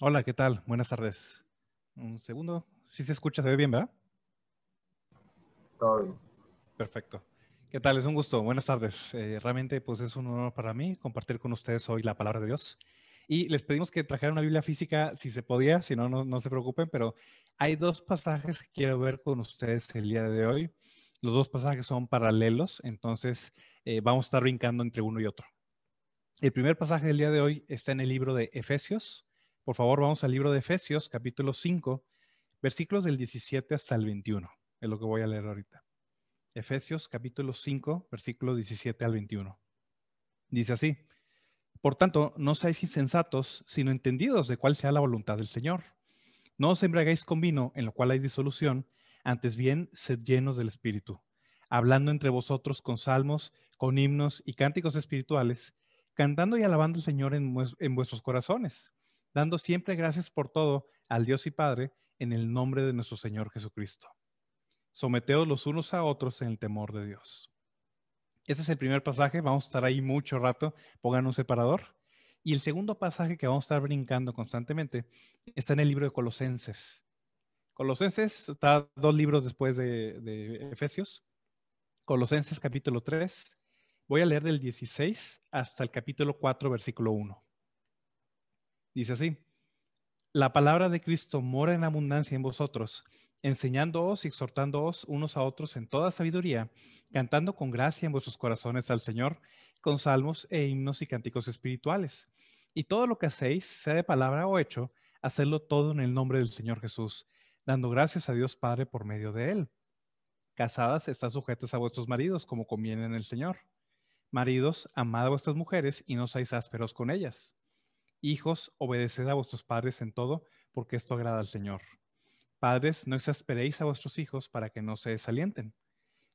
Hola, ¿qué tal? Buenas tardes. Un segundo. Sí se escucha, se ve bien, ¿verdad? Todo bien. Perfecto. ¿Qué tal? Es un gusto. Buenas tardes. Realmente, pues es un honor para mí compartir con ustedes hoy la palabra de Dios. Y les pedimos que trajeran una Biblia física si se podía, si no, no se preocupen, pero hay dos pasajes que quiero ver con ustedes el día de hoy. Los dos pasajes son paralelos, entonces vamos a estar brincando entre uno y otro. El primer pasaje del día de hoy está en el libro de Efesios. Por favor, vamos al libro de Efesios, capítulo 5, versículos del 17 hasta el 21. Es lo que voy a leer ahorita. Efesios, capítulo 5, versículos 17 al 21. Dice así: Por tanto, no seáis insensatos, sino entendidos de cuál sea la voluntad del Señor. No os embriaguéis con vino, en lo cual hay disolución, antes bien, sed llenos del Espíritu, hablando entre vosotros con salmos, con himnos y cánticos espirituales, cantando y alabando al Señor en vuestros corazones, dando siempre gracias por todo al Dios y Padre, en el nombre de nuestro Señor Jesucristo. Someteos los unos a otros en el temor de Dios. Este es el primer pasaje, vamos a estar ahí mucho rato, pongan un separador. Y el segundo pasaje que vamos a estar brincando constantemente está en el libro de Colosenses. Colosenses está dos libros después de Efesios. Colosenses capítulo 3. Voy a leer del 16 hasta el capítulo 4, versículo 1. Dice así: La palabra de Cristo mora en abundancia en vosotros, enseñándoos y exhortándoos unos a otros en toda sabiduría, cantando con gracia en vuestros corazones al Señor, con salmos e himnos y cánticos espirituales. Y todo lo que hacéis, sea de palabra o hecho, hacedlo todo en el nombre del Señor Jesús, dando gracias a Dios Padre por medio de él. Casadas, estad sujetas a vuestros maridos, como conviene en el Señor. Maridos, amad a vuestras mujeres y no seáis ásperos con ellas. Hijos, obedeced a vuestros padres en todo, porque esto agrada al Señor. Padres, no exasperéis a vuestros hijos para que no se desalienten.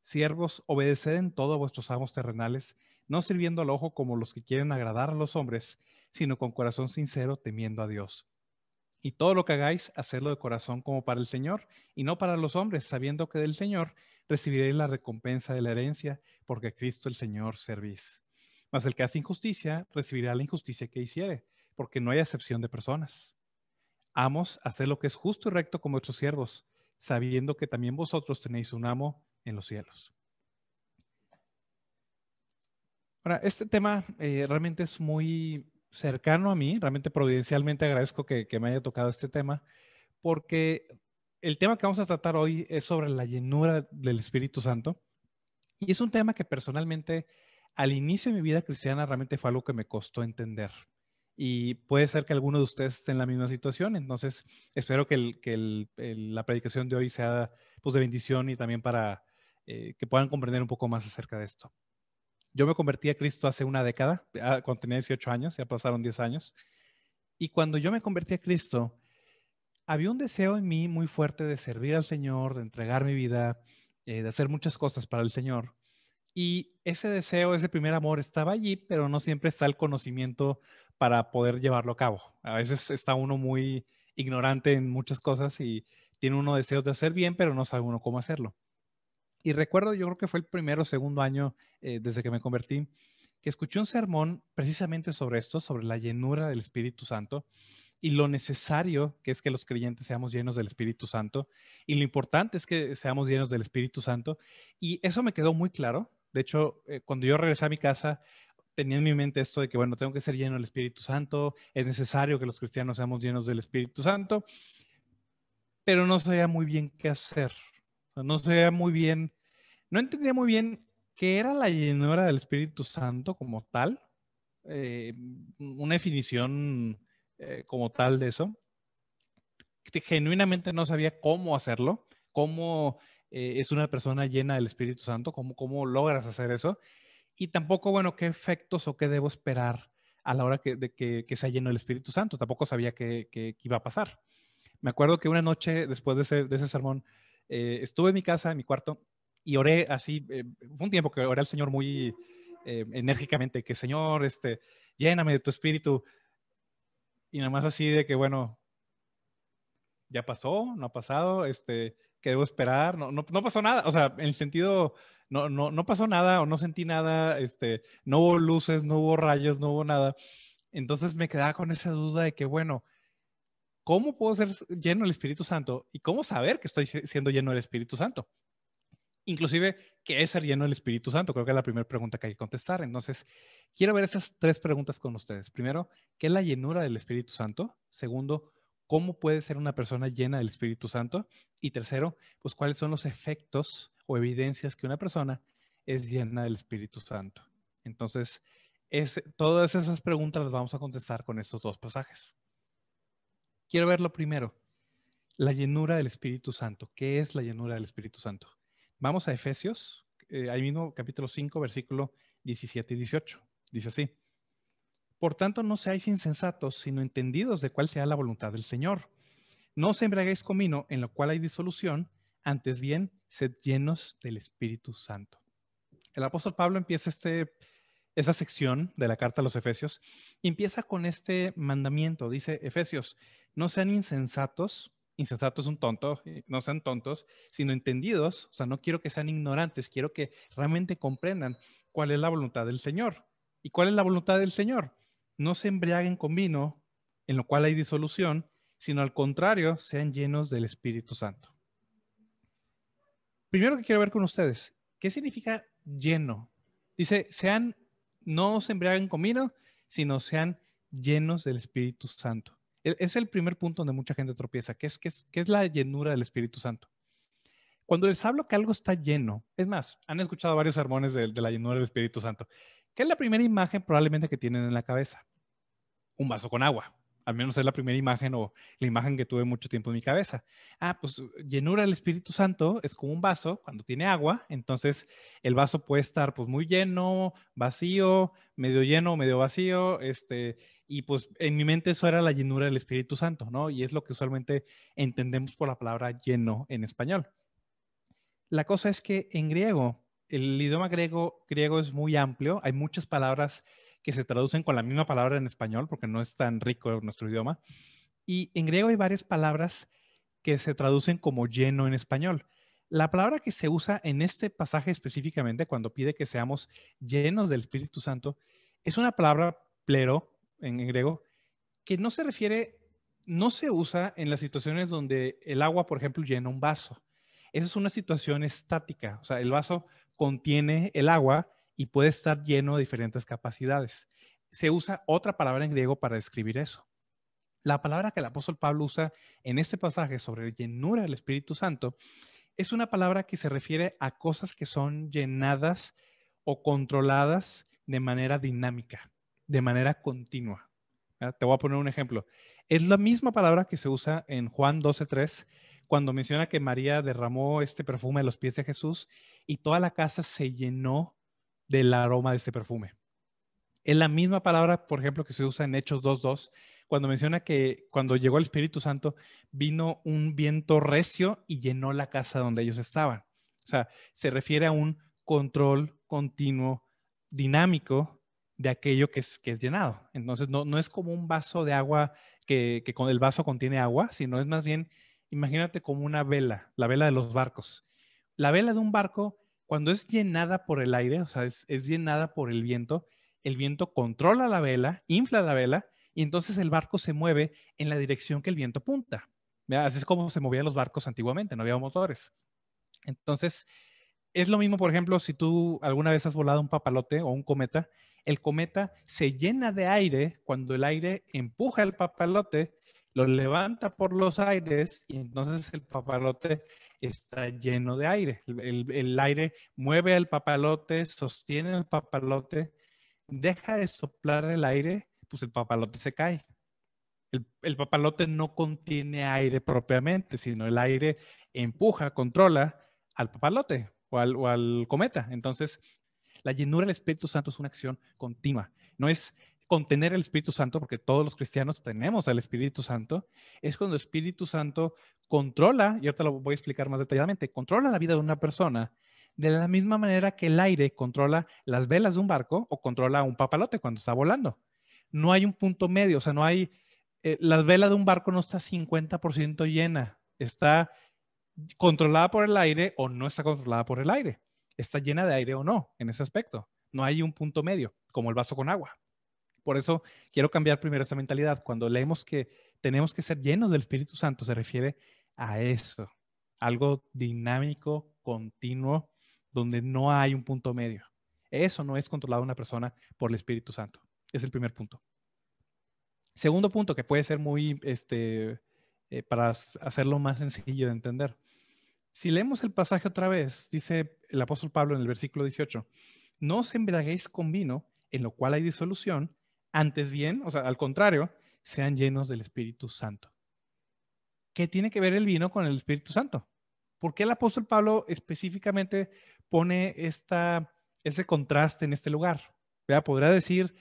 Siervos, obedeced en todo a vuestros amos terrenales, no sirviendo al ojo como los que quieren agradar a los hombres, sino con corazón sincero, temiendo a Dios. Y todo lo que hagáis, hacedlo de corazón como para el Señor, y no para los hombres, sabiendo que del Señor recibiréis la recompensa de la herencia, porque a Cristo el Señor servís. Mas el que hace injusticia, recibirá la injusticia que hiciere, porque no hay acepción de personas. Amos, haced lo que es justo y recto como vuestros siervos, sabiendo que también vosotros tenéis un amo en los cielos. Ahora, este tema realmente es muy cercano a mí, realmente providencialmente agradezco que me haya tocado este tema, porque el tema que vamos a tratar hoy es sobre la llenura del Espíritu Santo, y es un tema que personalmente al inicio de mi vida cristiana realmente fue algo que me costó entender. Y puede ser que alguno de ustedes esté en la misma situación, entonces espero que, la predicación de hoy sea pues, de bendición y también para que puedan comprender un poco más acerca de esto. Yo me convertí a Cristo hace una década, cuando tenía 18 años, ya pasaron 10 años, y cuando yo me convertí a Cristo, había un deseo en mí muy fuerte de servir al Señor, de entregar mi vida, de hacer muchas cosas para el Señor. Y ese deseo, ese primer amor estaba allí, pero no siempre está el conocimiento para poder llevarlo a cabo. A veces está uno muy ignorante en muchas cosas y tiene uno deseos de hacer bien, pero no sabe uno cómo hacerlo. Y recuerdo, yo creo que fue el primero o segundo año desde que me convertí, que escuché un sermón precisamente sobre esto, sobre la llenura del Espíritu Santo y lo necesario que es que los creyentes seamos llenos del Espíritu Santo y lo importante es que seamos llenos del Espíritu Santo. Y eso me quedó muy claro. De hecho, cuando yo regresé a mi casa, tenía en mi mente esto de que, bueno, tengo que ser lleno del Espíritu Santo, es necesario que los cristianos seamos llenos del Espíritu Santo, pero no sabía muy bien qué hacer. O sea, no sabía muy bien, no entendía muy bien qué era la llenura del Espíritu Santo como tal, eh, una definición como tal de eso. Genuinamente no sabía cómo hacerlo, cómo es una persona llena del Espíritu Santo, cómo logras hacer eso, y tampoco, bueno, qué efectos o qué debo esperar a la hora que sea lleno del Espíritu Santo. Tampoco sabía qué iba a pasar. Me acuerdo que una noche después de ese sermón, estuve en mi casa, en mi cuarto, y oré así, fue un tiempo que oré al Señor muy enérgicamente, que Señor, lléname de tu Espíritu, y nada más así de que, bueno, ya pasó, no ha pasado, ¿qué debo esperar? No pasó nada, o sea, en el sentido, no pasó nada o no sentí nada, no hubo luces, no hubo rayos, no hubo nada. Entonces me quedaba con esa duda de que, bueno, ¿cómo puedo ser lleno del Espíritu Santo? ¿Y cómo saber que estoy siendo lleno del Espíritu Santo? Inclusive, ¿qué es ser lleno del Espíritu Santo? Creo que es la primera pregunta que hay que contestar. Entonces, quiero ver esas tres preguntas con ustedes. Primero, ¿qué es la llenura del Espíritu Santo? Segundo, ¿cómo puede ser una persona llena del Espíritu Santo? Y tercero, pues, ¿cuáles son los efectos o evidencias que una persona es llena del Espíritu Santo? Entonces, todas esas preguntas las vamos a contestar con estos dos pasajes. Quiero ver lo primero, la llenura del Espíritu Santo. ¿Qué es la llenura del Espíritu Santo? Vamos a Efesios, ahí mismo capítulo 5, versículo 17 y 18. Dice así: por tanto, no seáis insensatos, sino entendidos de cuál sea la voluntad del Señor. No os embriaguéis con vino, en lo cual hay disolución, antes bien, sed llenos del Espíritu Santo. El apóstol Pablo empieza esa sección de la carta a los Efesios y empieza con este mandamiento. Dice, Efesios, no sean insensatos. Insensato es un tonto, no sean tontos, sino entendidos. O sea, no quiero que sean ignorantes, quiero que realmente comprendan cuál es la voluntad del Señor. ¿Y cuál es la voluntad del Señor? No se embriaguen con vino, en lo cual hay disolución, sino al contrario, sean llenos del Espíritu Santo. Primero que quiero ver con ustedes, ¿qué significa lleno? Dice, no se embriaguen con vino, sino sean llenos del Espíritu Santo. Es el primer punto donde mucha gente tropieza, ¿qué es la llenura del Espíritu Santo? Cuando les hablo que algo está lleno, es más, han escuchado varios sermones de la llenura del Espíritu Santo. ¿Qué es la primera imagen probablemente que tienen en la cabeza? Un vaso con agua. Al menos es la primera imagen o la imagen que tuve mucho tiempo en mi cabeza. Pues llenura del Espíritu Santo es como un vaso cuando tiene agua, entonces el vaso puede estar pues muy lleno, vacío, medio vacío, y pues en mi mente eso era la llenura del Espíritu Santo, ¿no? Y es lo que usualmente entendemos por la palabra lleno en español. La cosa es que en griego, el idioma griego es muy amplio, hay muchas palabras que se traducen con la misma palabra en español, porque no es tan rico nuestro idioma. Y en griego hay varias palabras que se traducen como lleno en español. La palabra que se usa en este pasaje específicamente, cuando pide que seamos llenos del Espíritu Santo, es una palabra plero en griego, que no se usa en las situaciones donde el agua, por ejemplo, llena un vaso. Esa es una situación estática, o sea, el vaso contiene el agua y puede estar lleno de diferentes capacidades. Se usa otra palabra en griego para describir eso. La palabra que el apóstol Pablo usa en este pasaje sobre llenura del Espíritu Santo es una palabra que se refiere a cosas que son llenadas o controladas de manera dinámica, de manera continua. Te voy a poner un ejemplo. Es la misma palabra que se usa en Juan 12:3, cuando menciona que María derramó este perfume a los pies de Jesús y toda la casa se llenó del aroma de este perfume. Es la misma palabra, por ejemplo, que se usa en Hechos 2:2, cuando menciona que cuando llegó el Espíritu Santo vino un viento recio y llenó la casa donde ellos estaban. O sea, se refiere a un control continuo, dinámico de aquello que es llenado. Entonces, no es como un vaso de agua que con el vaso contiene agua, sino es más bien, imagínate como una vela, la vela de los barcos. La vela de un barco, cuando es llenada por el aire, o sea, es llenada por el viento controla la vela, infla la vela, y entonces el barco se mueve en la dirección que el viento apunta. Así es como se movían los barcos antiguamente, no había motores. Entonces, es lo mismo, por ejemplo, si tú alguna vez has volado un papalote o un cometa, el cometa se llena de aire cuando el aire empuja el papalote, lo levanta por los aires y entonces el papalote está lleno de aire. El aire mueve al papalote, sostiene el papalote, deja de soplar el aire, pues el papalote se cae. El papalote no contiene aire propiamente, sino el aire empuja, controla al papalote o al cometa. Entonces, la llenura del Espíritu Santo es una acción continua. No es contener el Espíritu Santo, porque todos los cristianos tenemos al Espíritu Santo. Es cuando el Espíritu Santo controla, y ahorita lo voy a explicar más detalladamente, controla la vida de una persona de la misma manera que el aire controla las velas de un barco o controla un papalote cuando está volando. No hay un punto medio, o sea, no hay la vela de un barco no está 50% llena, está controlada por el aire o no está controlada por el aire, está llena de aire o no, en ese aspecto. No hay un punto medio, como el vaso con agua. Por eso quiero cambiar primero esa mentalidad. Cuando leemos que tenemos que ser llenos del Espíritu Santo se refiere a eso, algo dinámico, continuo, donde no hay un punto medio. Eso no es controlado una persona por el Espíritu Santo. Es el primer punto. Segundo punto, que puede ser muy, para hacerlo más sencillo de entender. Si leemos el pasaje otra vez, dice el apóstol Pablo en el versículo 18, no os embriaguéis con vino, en lo cual hay disolución, antes bien, o sea, al contrario, sean llenos del Espíritu Santo. ¿Qué tiene que ver el vino con el Espíritu Santo? ¿Por qué el apóstol Pablo específicamente pone ese contraste en este lugar? ¿Verdad? Podría decir,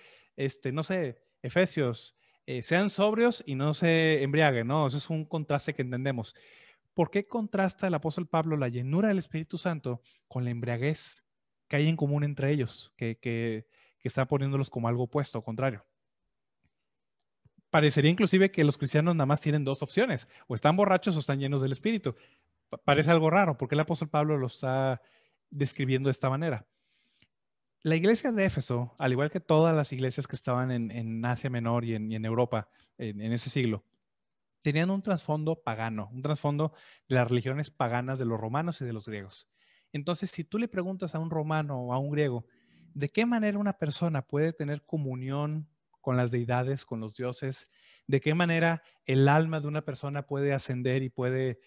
no sé, Efesios, sean sobrios y no se embriaguen, ¿no? Eso es un contraste que entendemos. ¿Por qué contrasta el apóstol Pablo la llenura del Espíritu Santo con la embriaguez que hay en común entre ellos, que está poniéndolos como algo opuesto, contrario? Parecería inclusive que los cristianos nada más tienen dos opciones, o están borrachos o están llenos del Espíritu. Parece algo raro, porque el apóstol Pablo lo está describiendo de esta manera. La iglesia de Éfeso, al igual que todas las iglesias que estaban en Asia Menor y en Europa en ese siglo, tenían un trasfondo pagano, un trasfondo de las religiones paganas de los romanos y de los griegos. Entonces, si tú le preguntas a un romano o a un griego, ¿de qué manera una persona puede tener comunión con las deidades, con los dioses? ¿De qué manera el alma de una persona puede ascender y puede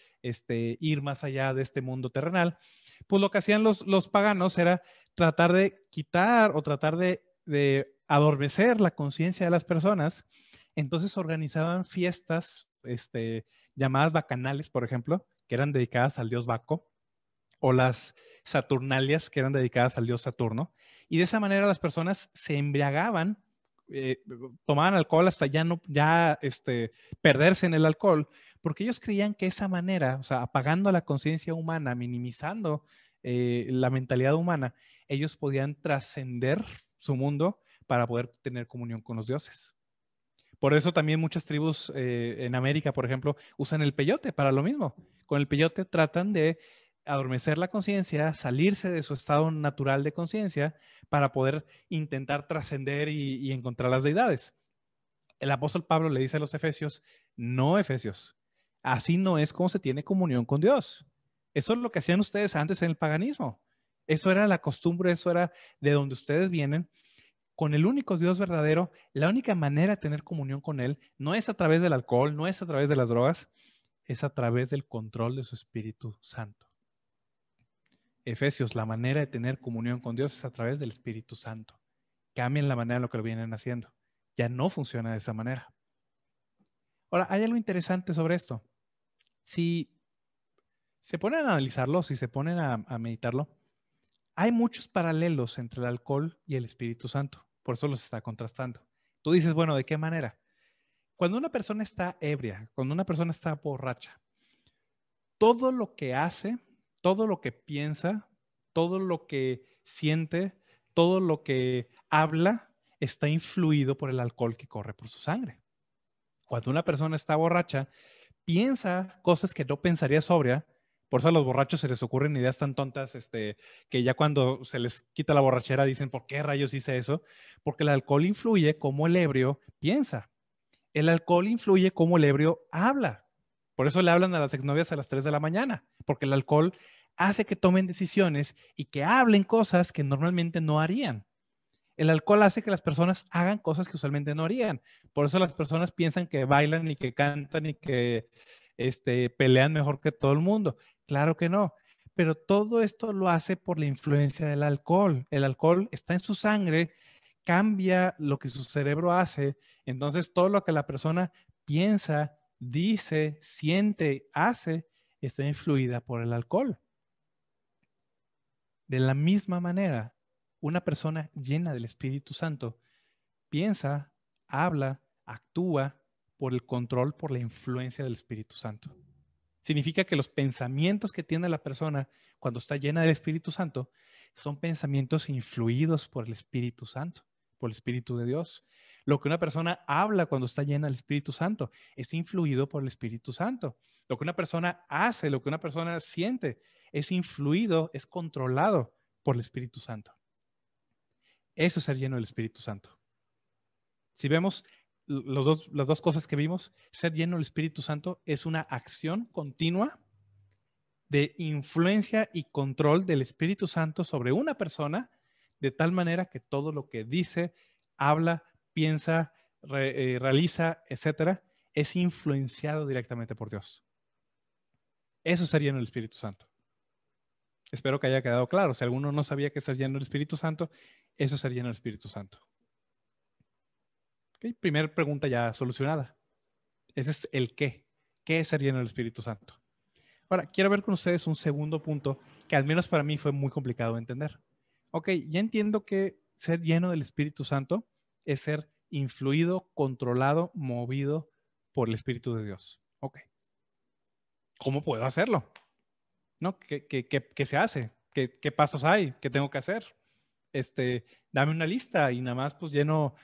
ir más allá de este mundo terrenal? Pues lo que hacían los paganos era tratar de quitar o tratar de adormecer la conciencia de las personas. Entonces organizaban fiestas llamadas bacanales, por ejemplo, que eran dedicadas al dios Baco, o las Saturnalias, que eran dedicadas al dios Saturno. Y de esa manera las personas se embriagaban, tomaban alcohol hasta perderse en el alcohol, porque ellos creían que esa manera, o sea, apagando la conciencia humana, minimizando la mentalidad humana, ellos podían trascender su mundo para poder tener comunión con los dioses. Por eso también muchas tribus en América, por ejemplo, usan el peyote para lo mismo. Con el peyote tratan de adormecer la conciencia, salirse de su estado natural de conciencia para poder intentar trascender y encontrar las deidades. El apóstol Pablo le dice a los efesios, no efesios, así no es como se tiene comunión con Dios. Eso es lo que hacían ustedes antes en el paganismo. Eso era la costumbre, eso era de donde ustedes vienen. Con el único Dios verdadero, la única manera de tener comunión con Él no es a través del alcohol, no es a través de las drogas, es a través del control de su Espíritu Santo. Efesios, la manera de tener comunión con Dios es a través del Espíritu Santo. Cambien la manera en lo que lo vienen haciendo. Ya no funciona de esa manera. Ahora, hay algo interesante sobre esto. Si se ponen a analizarlo, si se ponen a meditarlo, hay muchos paralelos entre el alcohol y el Espíritu Santo. Por eso los está contrastando. Tú dices, bueno, ¿de qué manera? Cuando una persona está ebria, cuando una persona está borracha, todo lo que hace, todo lo que piensa, todo lo que siente, todo lo que habla, está influido por el alcohol que corre por su sangre. Cuando una persona está borracha, piensa cosas que no pensaría sobria. Por eso a los borrachos se les ocurren ideas tan tontas, que ya cuando se les quita la borrachera dicen, ¿por qué rayos hice eso? Porque el alcohol influye como el ebrio piensa. El alcohol influye como el ebrio habla. Por eso le hablan a las exnovias a las 3 de la mañana, porque el alcohol hace que tomen decisiones y que hablen cosas que normalmente no harían. El alcohol hace que las personas hagan cosas que usualmente no harían. Por eso las personas piensan que bailan y que cantan y que pelean mejor que todo el mundo. Claro que no. Pero todo esto lo hace por la influencia del alcohol. El alcohol está en su sangre, cambia lo que su cerebro hace. Entonces, todo lo que la persona piensa, dice, siente, hace, está influida por el alcohol. De la misma manera, una persona llena del Espíritu Santo piensa, habla, actúa por el control, por la influencia del Espíritu Santo. Significa que los pensamientos que tiene la persona cuando está llena del Espíritu Santo son pensamientos influidos por el Espíritu Santo, por el Espíritu de Dios. Lo que una persona habla cuando está llena del Espíritu Santo es influido por el Espíritu Santo. Lo que una persona hace, lo que una persona siente, es influido, es controlado por el Espíritu Santo. Eso es ser lleno del Espíritu Santo. Si vemos las dos cosas que vimos, ser lleno del Espíritu Santo es una acción continua de influencia y control del Espíritu Santo sobre una persona, de tal manera que todo lo que dice, habla, piensa, realiza, etcétera, es influenciado directamente por Dios. Eso sería en el Espíritu Santo. Espero que haya quedado claro. Si alguno no sabía que ser lleno del Espíritu Santo, eso sería en el Espíritu Santo. Okay. Primer pregunta ya solucionada. Ese es el qué. ¿Qué es ser lleno del Espíritu Santo? Ahora, quiero ver con ustedes un segundo punto que al menos para mí fue muy complicado de entender. Ok, ya entiendo que ser lleno del Espíritu Santo es ser influido, controlado, movido por el Espíritu de Dios. Ok. ¿Cómo puedo hacerlo? ¿No? ¿Qué se hace? ¿Qué pasos hay? ¿Qué tengo que hacer? Dame una lista y nada más pues lleno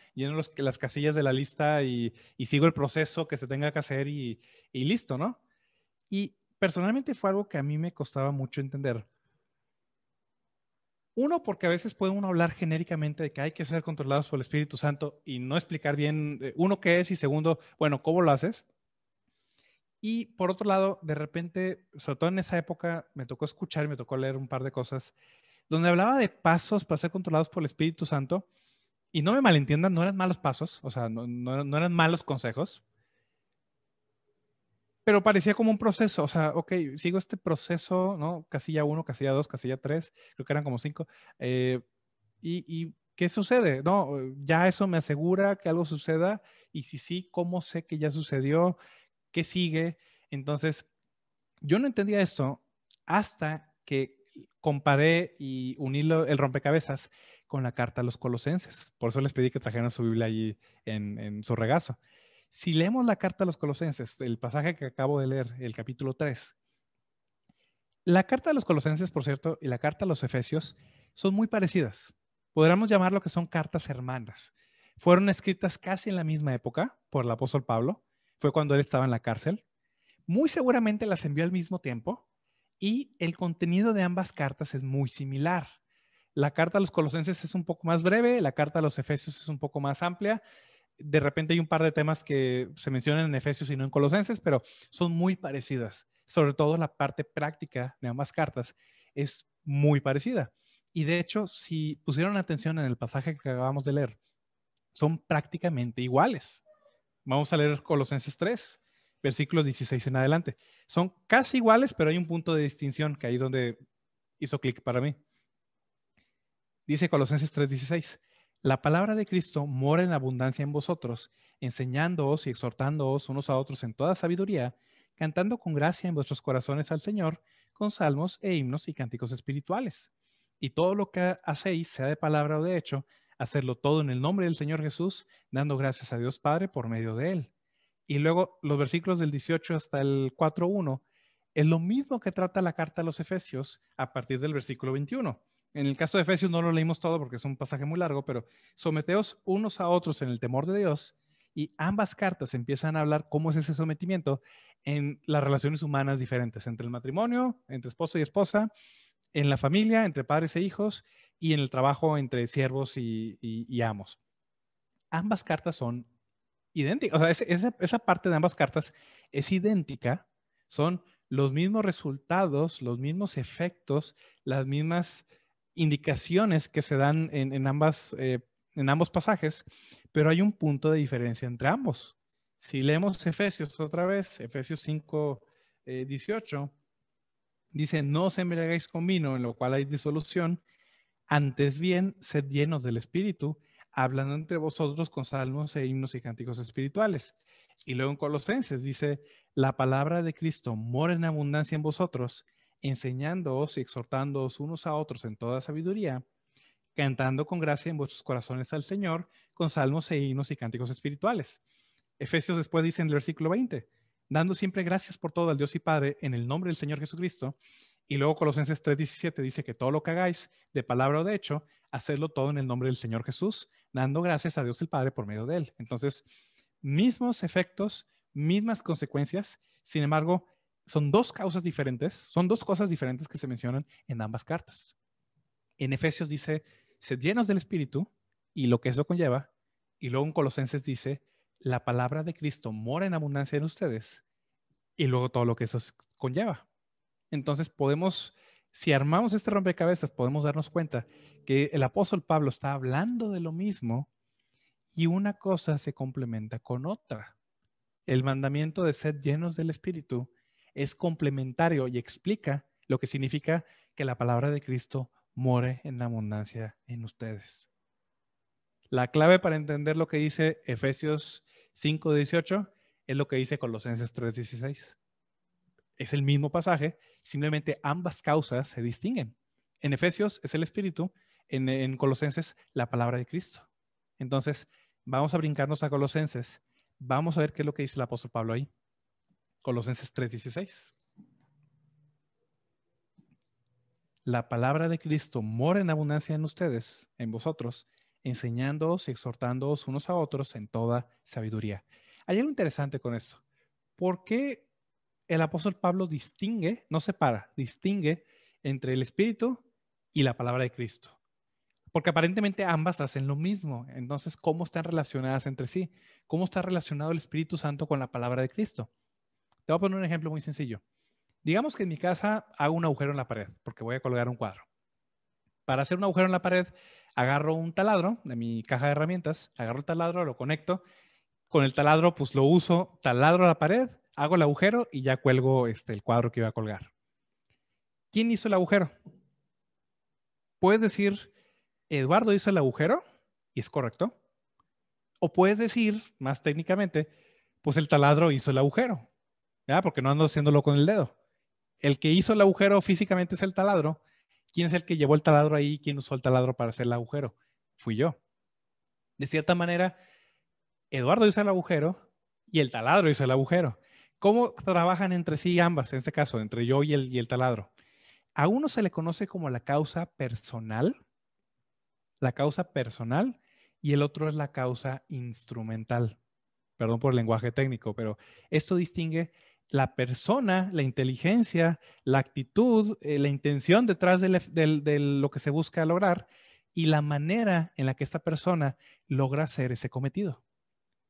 las casillas de la lista y sigo el proceso que se tenga que hacer y listo, ¿no? Y personalmente fue algo que a mí me costaba mucho entender. Uno, porque a veces puede uno hablar genéricamente de que hay que ser controlados por el Espíritu Santo y no explicar bien, uno, qué es y segundo, bueno, ¿cómo lo haces? Y por otro lado, de repente, sobre todo en esa época, me tocó escuchar y me tocó leer un par de cosas donde hablaba de pasos para ser controlados por el Espíritu Santo. Y no me malentiendan, no eran malos pasos, o sea, no eran malos consejos, pero parecía como un proceso, o sea, ok, sigo este proceso, ¿no? Casilla 1, casilla 2, casilla 3, creo que eran como 5. ¿Y qué sucede? No, ya eso me asegura que algo suceda, y si sí, ¿cómo sé que ya sucedió? ¿Qué sigue? Entonces, yo no entendía esto hasta que comparé y uní el rompecabezas con la carta a los Colosenses. Por eso les pedí que trajeran su Biblia allí en su regazo. Si leemos la carta a los Colosenses, el pasaje que acabo de leer, el capítulo 3, la carta a los Colosenses, por cierto, y la carta a los Efesios son muy parecidas. Podríamos llamarlo que son cartas hermanas. Fueron escritas casi en la misma época por el apóstol Pablo. Fue cuando él estaba en la cárcel. Muy seguramente las envió al mismo tiempo y el contenido de ambas cartas es muy similar. La carta a los Colosenses es un poco más breve, la carta a los Efesios es un poco más amplia. De repente hay un par de temas que se mencionan en Efesios y no en Colosenses, pero son muy parecidas. Sobre todo la parte práctica de ambas cartas es muy parecida. Y de hecho, si pusieron atención en el pasaje que acabamos de leer, son prácticamente iguales. Vamos a leer Colosenses 3, versículos 16 en adelante. Son casi iguales, pero hay un punto de distinción que ahí es donde hizo clic para mí. Dice Colosenses 3:16, la palabra de Cristo mora en abundancia en vosotros, enseñándoos y exhortándoos unos a otros en toda sabiduría, cantando con gracia en vuestros corazones al Señor, con salmos e himnos y cánticos espirituales. Y todo lo que hacéis, sea de palabra o de hecho, hacerlo todo en el nombre del Señor Jesús, dando gracias a Dios Padre por medio de Él. Y luego los versículos del 18 hasta el 4:1 es lo mismo que trata la carta a los Efesios a partir del versículo 21. En el caso de Efesios no lo leímos todo porque es un pasaje muy largo, pero someteos unos a otros en el temor de Dios, y ambas cartas empiezan a hablar cómo es ese sometimiento en las relaciones humanas diferentes, entre el matrimonio, entre esposo y esposa, en la familia, entre padres e hijos, y en el trabajo entre siervos y amos. Ambas cartas son idénticas, o sea, esa parte de ambas cartas es idéntica, son los mismos resultados, los mismos efectos, las mismas indicaciones que se dan en ambos pasajes, pero hay un punto de diferencia entre ambos. Si leemos Efesios otra vez, Efesios 5, 18, dice, no os embriaguéis con vino, en lo cual hay disolución, antes bien, sed llenos del Espíritu, hablando entre vosotros con salmos e himnos y cánticos espirituales. Y luego en Colosenses dice, la palabra de Cristo mora en abundancia en vosotros, enseñándoos y exhortándoos unos a otros en toda sabiduría, cantando con gracia en vuestros corazones al Señor, con salmos e himnos y cánticos espirituales. Efesios después dice en el versículo 20, dando siempre gracias por todo al Dios y Padre en el nombre del Señor Jesucristo. Y luego Colosenses 3:17 dice que todo lo que hagáis, de palabra o de hecho, hacedlo todo en el nombre del Señor Jesús, dando gracias a Dios el Padre por medio de él. Entonces, mismos efectos, mismas consecuencias, sin embargo, son dos causas diferentes, son dos cosas diferentes que se mencionan en ambas cartas. En Efesios dice, sed llenos del Espíritu y lo que eso conlleva, y luego en Colosenses dice, la palabra de Cristo mora en abundancia en ustedes y luego todo lo que eso conlleva. Entonces podemos, si armamos este rompecabezas, podemos darnos cuenta que el apóstol Pablo está hablando de lo mismo y una cosa se complementa con otra. El mandamiento de ser llenos del Espíritu es complementario y explica lo que significa que la palabra de Cristo more en abundancia en ustedes. La clave para entender lo que dice Efesios 5:18 es lo que dice Colosenses 3:16. Es el mismo pasaje, simplemente ambas causas se distinguen. En Efesios es el Espíritu, en Colosenses la palabra de Cristo. Entonces, vamos a brincarnos a Colosenses. Vamos a ver qué es lo que dice el apóstol Pablo ahí. Colosenses 3:16. La palabra de Cristo mora en abundancia en ustedes, en vosotros, enseñándoos y exhortándoos unos a otros en toda sabiduría. Hay algo interesante con esto. ¿Por qué el apóstol Pablo distingue, no separa, distingue entre el Espíritu y la palabra de Cristo? Porque aparentemente ambas hacen lo mismo. Entonces, ¿cómo están relacionadas entre sí? ¿Cómo está relacionado el Espíritu Santo con la palabra de Cristo? Te voy a poner un ejemplo muy sencillo. Digamos que en mi casa hago un agujero en la pared porque voy a colgar un cuadro. Para hacer un agujero en la pared, agarro un taladro de mi caja de herramientas, agarro el taladro, lo conecto. Con el taladro, pues lo uso, taladro a la pared, hago el agujero y ya cuelgo el cuadro que iba a colgar. ¿Quién hizo el agujero? Puedes decir, Eduardo hizo el agujero y es correcto. O puedes decir, más técnicamente, pues el taladro hizo el agujero, ¿verdad? Porque no ando haciéndolo con el dedo. El que hizo el agujero físicamente es el taladro. ¿Quién es el que llevó el taladro ahí? ¿Quién usó el taladro para hacer el agujero? Fui yo. De cierta manera, Eduardo hizo el agujero y el taladro hizo el agujero. ¿Cómo trabajan entre sí ambas, en este caso, entre yo y el taladro? A uno se le conoce como la causa personal, y el otro es la causa instrumental. Perdón por el lenguaje técnico, pero esto distingue la persona, la inteligencia, la actitud, la intención detrás de lo que se busca lograr y la manera en la que esta persona logra hacer ese cometido.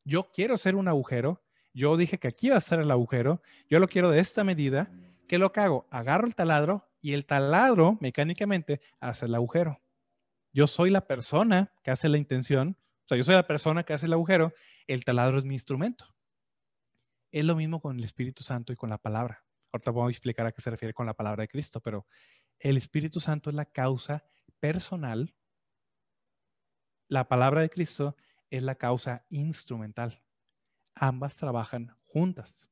Yo quiero hacer un agujero, yo dije que aquí va a estar el agujero, yo lo quiero de esta medida. ¿Qué es lo que hago? Agarro el taladro y el taladro mecánicamente hace el agujero. Yo soy la persona que hace la intención, o sea, yo soy la persona que hace el agujero, el taladro es mi instrumento. Es lo mismo con el Espíritu Santo y con la palabra. Ahorita vamos a explicar a qué se refiere con la palabra de Cristo, pero el Espíritu Santo es la causa personal, la palabra de Cristo es la causa instrumental. Ambas trabajan juntas.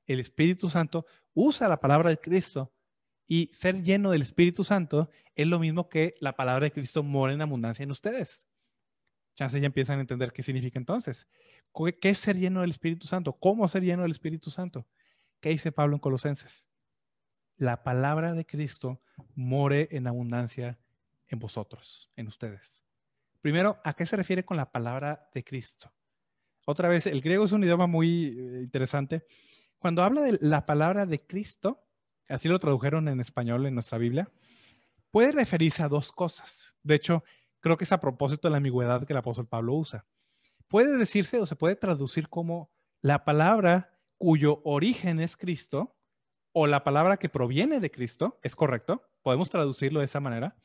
El Espíritu Santo usa la palabra de Cristo y ser lleno del Espíritu Santo es lo mismo que la palabra de Cristo mora en abundancia en ustedes. Chance ya empiezan a entender qué significa entonces. ¿Qué es ser lleno del Espíritu Santo? ¿Cómo ser lleno del Espíritu Santo? ¿Qué dice Pablo en Colosenses? La palabra de Cristo more en abundancia en vosotros, en ustedes. Primero, ¿a qué se refiere con la palabra de Cristo? Otra vez, el griego es un idioma muy interesante. Cuando habla de la palabra de Cristo, así lo tradujeron en español en nuestra Biblia, puede referirse a dos cosas. De hecho, creo que es a propósito de la ambigüedad que el apóstol Pablo usa. Puede decirse o se puede traducir como la palabra cuyo origen es Cristo o la palabra que proviene de Cristo, ¿es correcto? Podemos traducirlo de esa manera.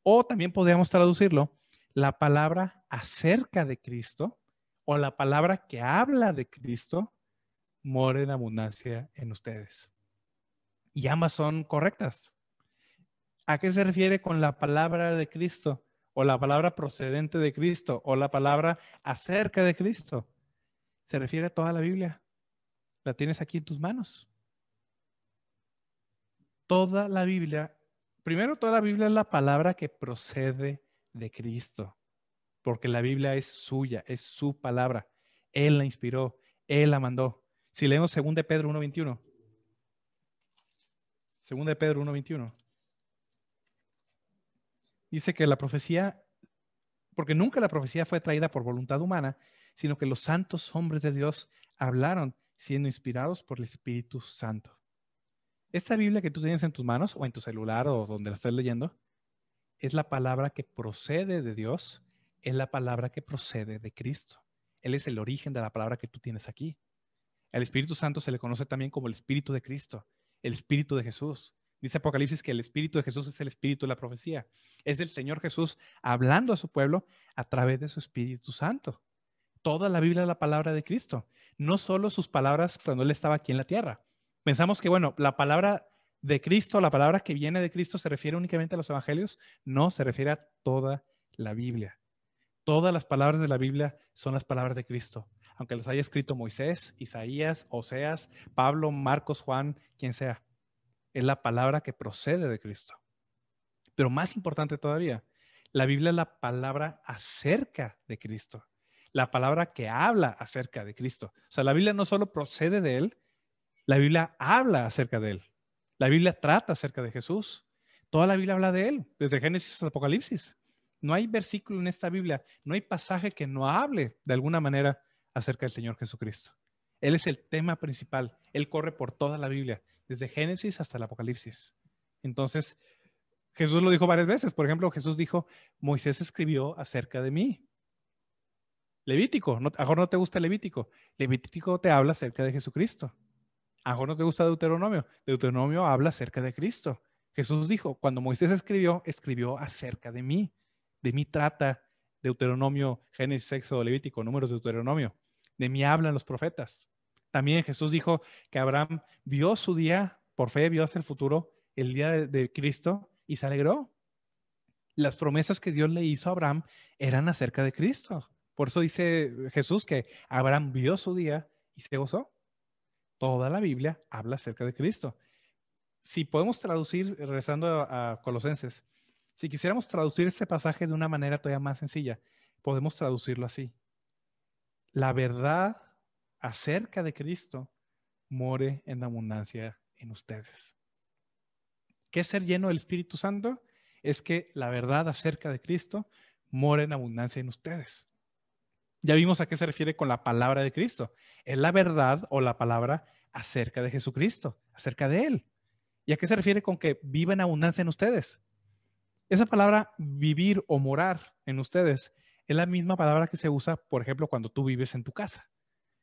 O también podríamos traducirlo la palabra acerca de Cristo o la palabra que habla de Cristo mora en abundancia en ustedes. Y ambas son correctas. ¿A qué se refiere con la palabra de Cristo? O la palabra procedente de Cristo, o la palabra acerca de Cristo. Se refiere a toda la Biblia. La tienes aquí en tus manos. Toda la Biblia, primero toda la Biblia es la palabra que procede de Cristo, porque la Biblia es suya, es su palabra. Él la inspiró, Él la mandó. Si leemos 2 de Pedro 1:21. 2 de Pedro 1:21. Dice que la profecía, porque nunca la profecía fue traída por voluntad humana, sino que los santos hombres de Dios hablaron siendo inspirados por el Espíritu Santo. Esta Biblia que tú tienes en tus manos o en tu celular o donde la estés leyendo, es la palabra que procede de Dios, es la palabra que procede de Cristo. Él es el origen de la palabra que tú tienes aquí. Al Espíritu Santo se le conoce también como el Espíritu de Cristo, el Espíritu de Jesús. Dice Apocalipsis que el Espíritu de Jesús es el Espíritu de la profecía. Es el Señor Jesús hablando a su pueblo a través de su Espíritu Santo. Toda la Biblia es la palabra de Cristo, no solo sus palabras cuando Él estaba aquí en la tierra. Pensamos que, bueno, la palabra de Cristo, la palabra que viene de Cristo, se refiere únicamente a los evangelios. No, se refiere a toda la Biblia. Todas las palabras de la Biblia son las palabras de Cristo, aunque las haya escrito Moisés, Isaías, Oseas, Pablo, Marcos, Juan, quien sea. Es la palabra que procede de Cristo. Pero más importante todavía, la Biblia es la palabra acerca de Cristo, la palabra que habla acerca de Cristo. O sea, la Biblia no solo procede de Él, la Biblia habla acerca de Él. La Biblia trata acerca de Jesús. Toda la Biblia habla de Él, desde Génesis hasta Apocalipsis. No hay versículo en esta Biblia, no hay pasaje que no hable de alguna manera acerca del Señor Jesucristo. Él es el tema principal. Él corre por toda la Biblia, desde Génesis hasta el Apocalipsis. Entonces, Jesús lo dijo varias veces. Por ejemplo, Jesús dijo, Moisés escribió acerca de mí. Levítico, a lo mejor no te gusta Levítico. Levítico te habla acerca de Jesucristo. A lo mejor no te gusta Deuteronomio. Deuteronomio habla acerca de Cristo. Jesús dijo, cuando Moisés escribió, escribió acerca de mí. De mí trata Deuteronomio, Génesis, Éxodo, Levítico, Números, Deuteronomio. De mí hablan los profetas. También Jesús dijo que Abraham vio su día, por fe vio hacia el futuro, el día de Cristo, y se alegró. Las promesas que Dios le hizo a Abraham eran acerca de Cristo. Por eso dice Jesús que Abraham vio su día y se gozó. Toda la Biblia habla acerca de Cristo. Si podemos traducir, regresando a Colosenses, si quisiéramos traducir este pasaje de una manera todavía más sencilla, podemos traducirlo así. La verdad acerca de Cristo more en abundancia en ustedes. ¿Qué es ser lleno del Espíritu Santo? Es que la verdad acerca de Cristo more en abundancia en ustedes. Ya vimos a qué se refiere con la palabra de Cristo. Es la verdad o la palabra acerca de Jesucristo, acerca de Él. ¿Y a qué se refiere con que viva en abundancia en ustedes? Esa palabra vivir o morar en ustedes es la misma palabra que se usa, por ejemplo, cuando tú vives en tu casa.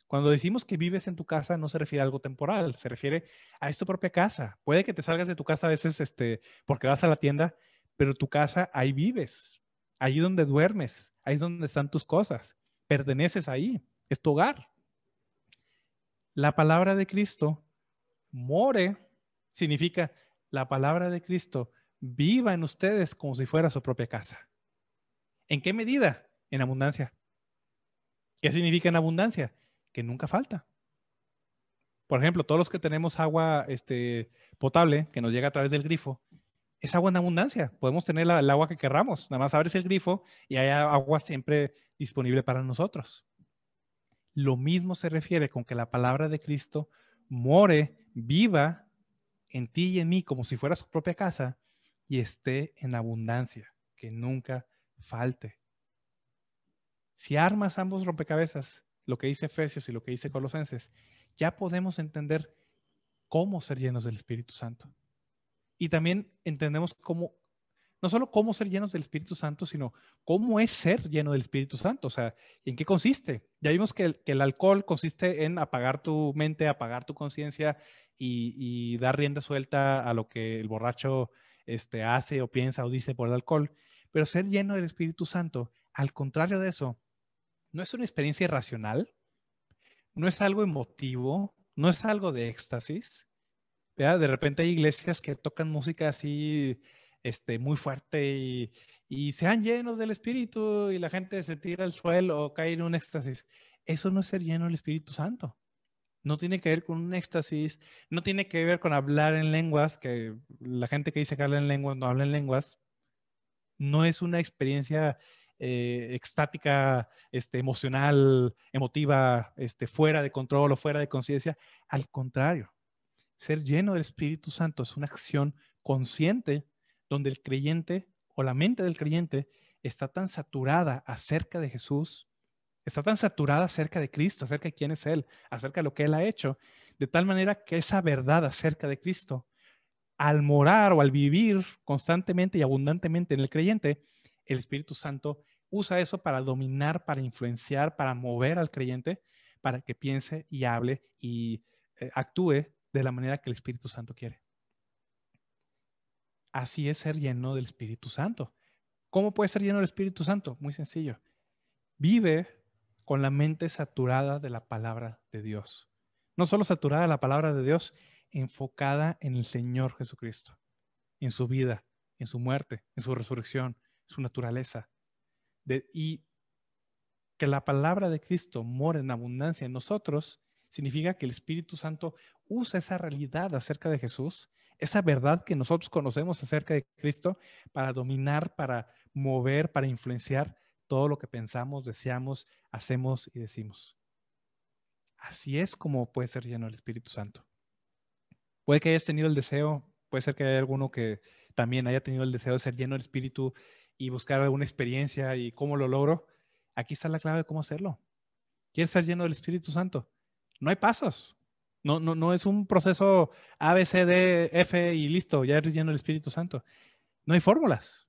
Cuando decimos que vives en tu casa no se refiere a algo temporal, se refiere a tu propia casa. Puede que te salgas de tu casa a veces porque vas a la tienda, pero tu casa ahí vives, ahí donde duermes, ahí es donde están tus cosas, perteneces ahí, es tu hogar. La palabra de Cristo more significa la palabra de Cristo viva en ustedes como si fuera su propia casa. ¿En qué medida? En abundancia. ¿Qué significa en abundancia? Que nunca falta. Por ejemplo, todos los que tenemos agua potable que nos llega a través del grifo, es agua en abundancia. Podemos tener el agua que querramos. Nada más abres el grifo y hay agua siempre disponible para nosotros. Lo mismo se refiere con que la palabra de Cristo more, viva en ti y en mí como si fuera su propia casa y esté en abundancia, que nunca falte. Si armas ambos rompecabezas, lo que dice Efesios y lo que dice Colosenses, ya podemos entender cómo ser llenos del Espíritu Santo. Y también entendemos cómo, no solo cómo ser llenos del Espíritu Santo, sino cómo es ser lleno del Espíritu Santo. O sea, ¿en qué consiste? Ya vimos que el alcohol consiste en apagar tu mente, apagar tu conciencia y dar rienda suelta a lo que el borracho hace o piensa o dice por el alcohol. Pero ser lleno del Espíritu Santo, al contrario de eso, no es una experiencia irracional, no es algo emotivo, no es algo de éxtasis. ¿Verdad? De repente hay iglesias que tocan música así muy fuerte y sean llenos del Espíritu y la gente se tira al suelo o cae en un éxtasis. Eso no es ser lleno del Espíritu Santo. No tiene que ver con un éxtasis, no tiene que ver con hablar en lenguas, que la gente que dice que habla en lenguas no habla en lenguas. No es una experiencia extática, emocional, emotiva, fuera de control o fuera de conciencia. Al contrario, ser lleno del Espíritu Santo es una acción consciente donde el creyente o la mente del creyente está tan saturada acerca de Jesús, está tan saturada acerca de Cristo, acerca de quién es Él, acerca de lo que Él ha hecho, de tal manera que esa verdad acerca de Cristo, al morar o al vivir constantemente y abundantemente en el creyente, el Espíritu Santo usa eso para dominar, para influenciar, para mover al creyente, para que piense y hable y actúe de la manera que el Espíritu Santo quiere. Así es ser lleno del Espíritu Santo. ¿Cómo puede ser lleno del Espíritu Santo? Muy sencillo. Vive con la mente saturada de la palabra de Dios. No solo saturada de la palabra de Dios, enfocada en el Señor Jesucristo, en su vida, en su muerte, en su resurrección, su naturaleza. Y que la palabra de Cristo mora en abundancia en nosotros, significa que el Espíritu Santo usa esa realidad acerca de Jesús, esa verdad que nosotros conocemos acerca de Cristo, para dominar, para mover, para influenciar todo lo que pensamos, deseamos, hacemos y decimos. Así es como puede ser lleno el Espíritu Santo. Puede que hayas tenido el deseo, puede ser que haya alguno que también haya tenido el deseo de ser lleno del Espíritu y buscar alguna experiencia y cómo lo logro. Aquí está la clave de cómo hacerlo. ¿Quieres ser lleno del Espíritu Santo? No hay pasos. No es un proceso A, B, C, D, F y listo, ya eres lleno del Espíritu Santo. No hay fórmulas.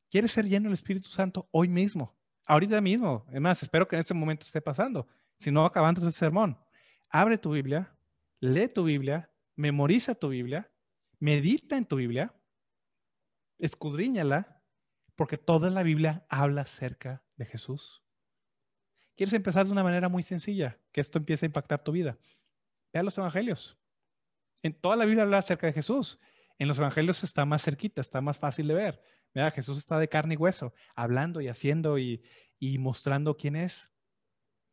¿Quieres ser lleno del Espíritu Santo hoy mismo? Ahorita mismo. Es más, espero que en este momento esté pasando. Si no, acabando este sermón. Abre tu Biblia, lee tu Biblia, memoriza tu Biblia, medita en tu Biblia, escudriñala, porque toda la Biblia habla acerca de Jesús. ¿Quieres empezar de una manera muy sencilla? Que esto empiece a impactar tu vida. Vea los evangelios. En toda la Biblia habla acerca de Jesús. En los evangelios está más cerquita, está más fácil de ver. Vea, Jesús está de carne y hueso, hablando y haciendo y mostrando quién es.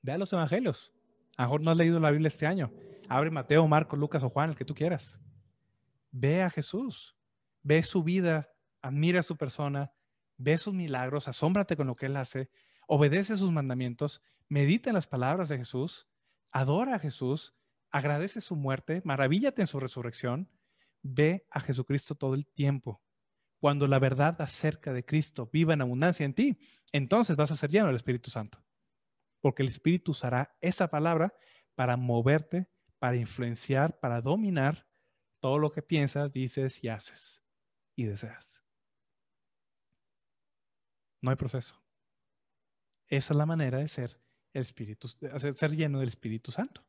Vea los evangelios. A lo mejor no has leído la Biblia este año. Abre Mateo, Marcos, Lucas o Juan, el que tú quieras. Ve a Jesús. Ve su vida, admira su persona, ve sus milagros, asómbrate con lo que Él hace, obedece sus mandamientos, medita en las palabras de Jesús, adora a Jesús, agradece su muerte, maravíllate en su resurrección, ve a Jesucristo todo el tiempo. Cuando la verdad acerca de Cristo viva en abundancia en ti, entonces vas a ser lleno del Espíritu Santo. Porque el Espíritu usará esa palabra para moverte, para influenciar, para dominar todo lo que piensas, dices y haces y deseas. No hay proceso. Esa es la manera de ser el Espíritu, ser lleno del Espíritu Santo.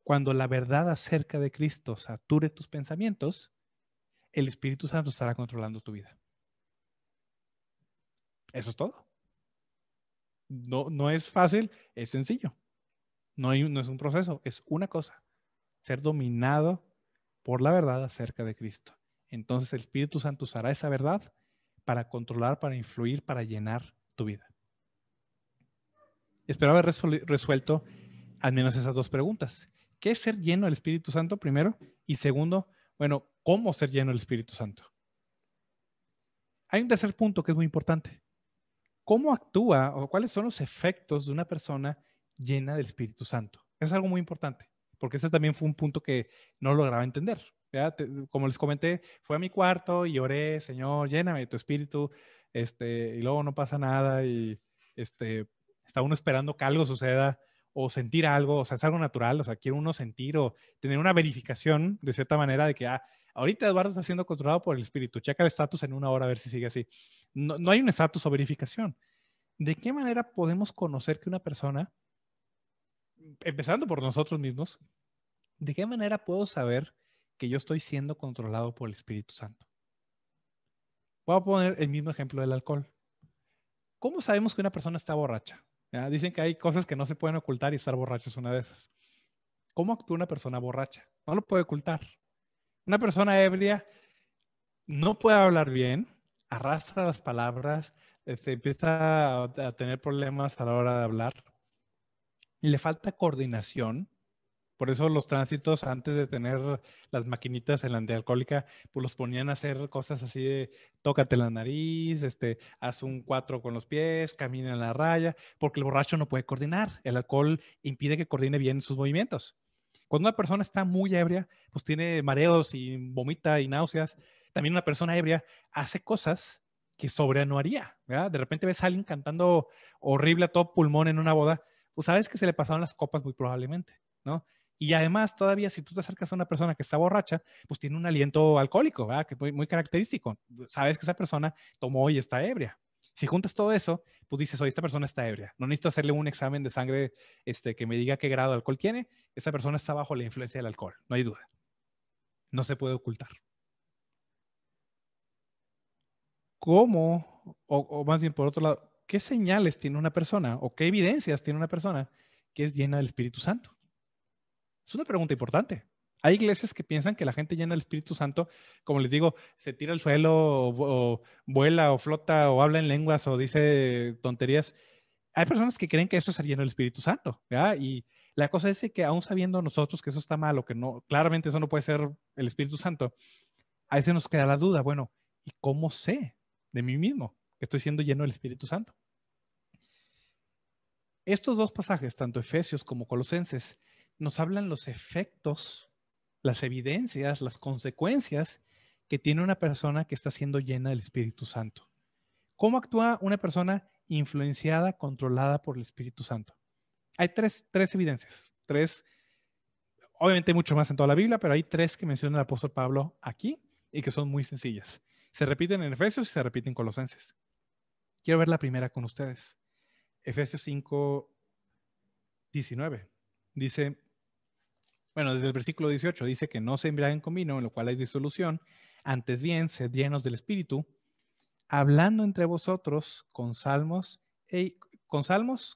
Cuando la verdad acerca de Cristo sature tus pensamientos, el Espíritu Santo estará controlando tu vida. Eso es todo. No es fácil, es sencillo. No es un proceso, es una cosa. Ser dominado por la verdad acerca de Cristo. Entonces el Espíritu Santo usará esa verdad para controlar, para influir, para llenar tu vida. Espero haber resuelto al menos esas dos preguntas. ¿Qué es ser lleno del Espíritu Santo, primero? Y segundo, bueno, ¿cómo ser lleno del Espíritu Santo? Hay un tercer punto que es muy importante. ¿Cómo actúa o cuáles son los efectos de una persona llena del Espíritu Santo? Es algo muy importante, porque ese también fue un punto que no lograba entender. Como les comenté, fui a mi cuarto y oré, Señor, lléname de tu Espíritu, y luego no pasa nada y está uno esperando que algo suceda o sentir algo, o sea, es algo natural, o sea, quiere uno sentir o tener una verificación de cierta manera de que, ahorita Eduardo está siendo controlado por el Espíritu, checa el estatus en una hora a ver si sigue así. No hay un estatus o verificación. ¿De qué manera podemos conocer que una persona, empezando por nosotros mismos, de qué manera puedo saber que yo estoy siendo controlado por el Espíritu Santo? Voy a poner el mismo ejemplo del alcohol. ¿Cómo sabemos que una persona está borracha? ¿Ya? Dicen que hay cosas que no se pueden ocultar y estar borracho es una de esas. ¿Cómo actúa una persona borracha? No lo puede ocultar. Una persona ebria no puede hablar bien, arrastra las palabras, empieza a tener problemas a la hora de hablar. Le falta coordinación. Por eso los tránsitos, antes de tener las maquinitas en la antialcohólica, pues los ponían a hacer cosas así de tócate la nariz, haz un 4 con los pies, camina en la raya, porque el borracho no puede coordinar. El alcohol impide que coordine bien sus movimientos. Cuando una persona está muy ebria, pues tiene mareos y vomita y náuseas. También una persona ebria hace cosas que sobria no haría, ¿verdad? De repente ves a alguien cantando horrible a todo pulmón en una boda, pues sabes que se le pasaron las copas muy probablemente, ¿no? Y además, todavía si tú te acercas a una persona que está borracha, pues tiene un aliento alcohólico, ¿verdad? Que es muy, muy característico. Sabes que esa persona tomó y está ebria. Si juntas todo eso, pues dices, oye, esta persona está ebria. No necesito hacerle un examen de sangre que me diga qué grado de alcohol tiene. Esta persona está bajo la influencia del alcohol. No hay duda. No se puede ocultar. ¿Cómo, o más bien por otro lado, qué señales tiene una persona o qué evidencias tiene una persona que es llena del Espíritu Santo? Es una pregunta importante. Hay iglesias que piensan que la gente llena del Espíritu Santo, como les digo, se tira al suelo o vuela o flota o habla en lenguas o dice tonterías. Hay personas que creen que eso es ser lleno del Espíritu Santo, ¿verdad? Y la cosa es que aún sabiendo nosotros que eso está mal o que no, claramente eso no puede ser el Espíritu Santo, a veces nos queda la duda, bueno, ¿y cómo sé de mí mismo que estoy siendo lleno del Espíritu Santo? Estos dos pasajes, tanto Efesios como Colosenses, nos hablan los efectos, las evidencias, las consecuencias que tiene una persona que está siendo llena del Espíritu Santo. ¿Cómo actúa una persona influenciada, controlada por el Espíritu Santo? Hay tres evidencias, obviamente hay mucho más en toda la Biblia, pero hay tres que menciona el apóstol Pablo aquí y que son muy sencillas. Se repiten en Efesios y se repiten en Colosenses. Quiero ver la primera con ustedes. Efesios 5, 19. Dice, bueno, desde el versículo 18, dice que no se embriaguen con vino, en lo cual hay disolución. Antes bien, sed llenos del Espíritu, hablando entre vosotros con salmos,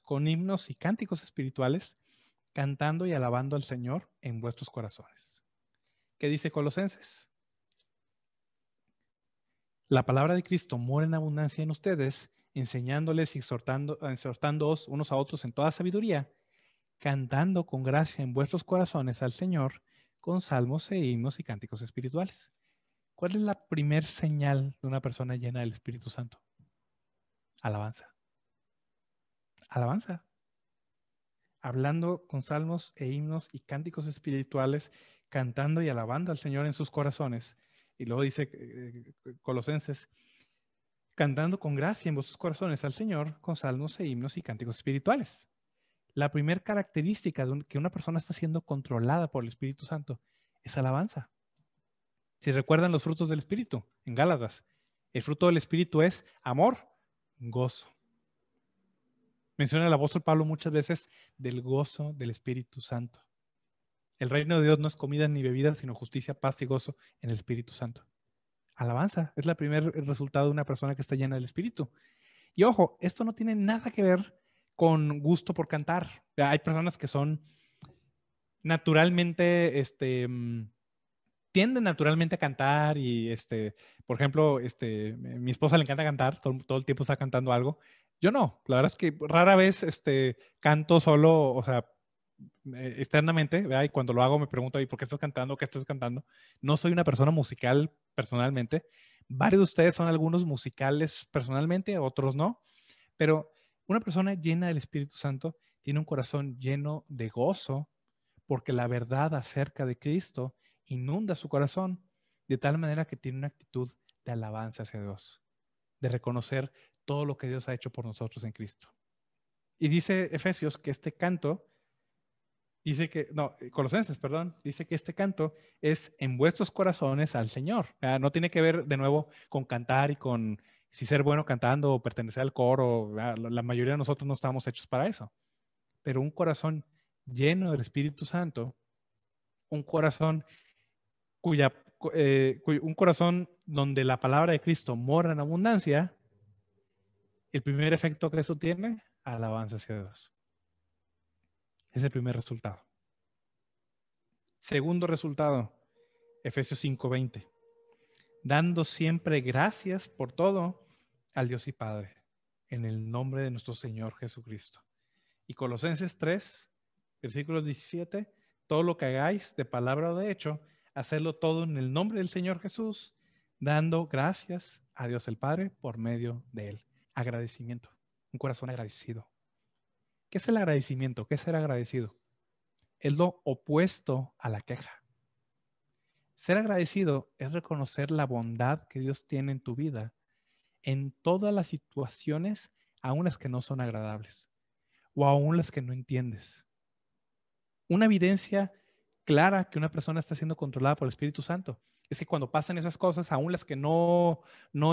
con himnos y cánticos espirituales, cantando y alabando al Señor en vuestros corazones. ¿Qué dice Colosenses? La palabra de Cristo mora en abundancia en ustedes, enseñándoles y exhortándoos unos a otros en toda sabiduría, cantando con gracia en vuestros corazones al Señor con salmos e himnos y cánticos espirituales. ¿Cuál es la primer señal de una persona llena del Espíritu Santo? Alabanza. Alabanza. Hablando con salmos e himnos y cánticos espirituales, cantando y alabando al Señor en sus corazones. Y luego dice Colosenses, cantando con gracia en vuestros corazones al Señor con salmos e himnos y cánticos espirituales. La primera característica de que una persona está siendo controlada por el Espíritu Santo es alabanza. Si recuerdan los frutos del Espíritu en Gálatas, el fruto del Espíritu es amor, gozo. Menciona el apóstol Pablo muchas veces del gozo del Espíritu Santo. El reino de Dios no es comida ni bebida, sino justicia, paz y gozo en el Espíritu Santo. Alabanza es el primer resultado de una persona que está llena del Espíritu. Y ojo, esto no tiene nada que ver con gusto por cantar. Hay personas que son naturalmente, tienden naturalmente a cantar y, por ejemplo, mi esposa le encanta cantar, todo el tiempo está cantando algo. Yo no, la verdad es que rara vez, canto solo, o sea, externamente, ¿verdad? Y cuando lo hago me pregunto, ¿y por qué estás cantando? ¿Qué estás cantando? No soy una persona musical personalmente. Varios de ustedes son algunos musicales personalmente, otros no. Pero una persona llena del Espíritu Santo tiene un corazón lleno de gozo porque la verdad acerca de Cristo inunda su corazón de tal manera que tiene una actitud de alabanza hacia Dios, de reconocer todo lo que Dios ha hecho por nosotros en Cristo. Y dice Efesios que este canto, Colosenses, perdón, dice que este canto es en vuestros corazones al Señor. No tiene que ver de nuevo con cantar y con si ser bueno cantando o pertenecer al coro. La mayoría de nosotros no estamos hechos para eso. Pero un corazón lleno del Espíritu Santo, un corazón un corazón donde la palabra de Cristo mora en abundancia, el primer efecto que eso tiene, alabanza hacia Dios. Es el primer resultado. Segundo resultado, Efesios 5:20. Dando siempre gracias por todo al Dios y Padre, en el nombre de nuestro Señor Jesucristo. Y Colosenses 3, versículos 17, todo lo que hagáis de palabra o de hecho, hacedlo todo en el nombre del Señor Jesús, dando gracias a Dios el Padre por medio de Él. Agradecimiento, un corazón agradecido. ¿Qué es el agradecimiento? ¿Qué es ser agradecido? Es lo opuesto a la queja. Ser agradecido es reconocer la bondad que Dios tiene en tu vida en todas las situaciones, aun las que no son agradables o aun las que no entiendes. Una evidencia clara que una persona está siendo controlada por el Espíritu Santo es que cuando pasan esas cosas, aun las que no